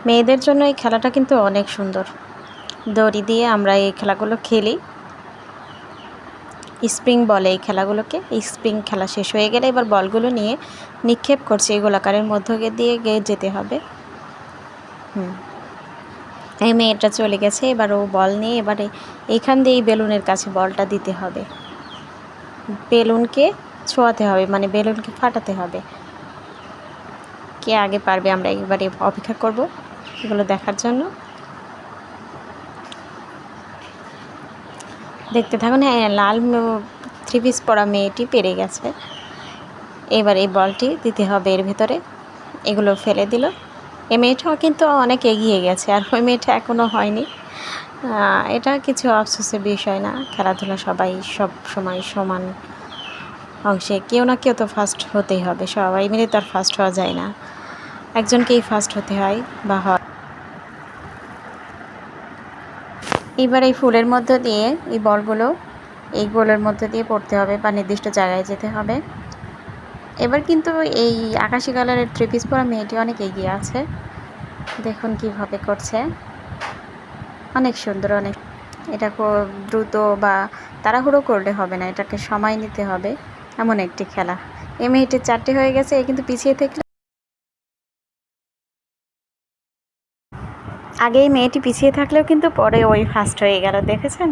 মেয়েদের জন্য এই খেলাটা কিন্তু অনেক সুন্দর। দড়ি দিয়ে আমরা এই খেলাগুলো খেলি। স্প্রিং বলে এই খেলাগুলোকে। স্প্রিং খেলা শেষ হয়ে গেলে এবার বলগুলো নিয়ে নিক্ষেপ করছে এই গোলাকারের মধ্য দিয়ে যেতে হবে। এই মেয়েটা চলে গেছে, এবার ও বল নিয়ে এবারে এইখান দিয়ে এই বেলুনের কাছে বলটা দিতে হবে, বেলুনকে ছোঁয়াতে হবে, মানে বেলুনকে ফাটাতে হবে। কে আগে পারবে আমরা এবারে অপেক্ষা করব এগুলো দেখার জন্য। দেখতে থাকুন। হ্যাঁ, লাল থ্রি পিস পরা মেয়েটি পেরে গেছে। এবার এই বলটি দিতে হবে এর ভেতরে। এগুলো ফেলে দিল। এই মেয়েটাও কিন্তু অনেক এগিয়ে গেছে, আর ওই মেয়েটা এখনও হয়নি। এটা কিছু আফসোসের বিষয় না। খেলাধুলা সবাই সব সময় সমান অংশে কেউ না কেউ তো ফার্স্ট হতেই হবে। সবাই মিলে তো আর ফার্স্ট হওয়া যায় না, একজনকেই ফার্স্ট হতে হয় বা হয়। এবার এই ফুলের মধ্য দিয়ে এই বলগুলো এই গোলের মধ্যে দিয়ে পড়তে হবে বা নির্দিষ্ট জায়গায় যেতে হবে। এবার কিন্তু এই আকাশি কালারের থ্রি পিস পরা মেয়েটি অনেক এগিয়ে আছে। দেখুন কিভাবে করছে, অনেক সুন্দর। অনেক এটা খুব দ্রুত বা তাড়াহুড়ো করলে হবে না, এটাকে সময় নিতে হবে, এমন একটি খেলা। এই মেয়েটির 4টি হয়ে গেছে, এ কিন্তু পিছিয়ে থাকলে আগে এই মেয়েটি পিছিয়ে থাকলেও কিন্তু পরে ওই ফার্স্ট হয়ে গেল, দেখেছেন।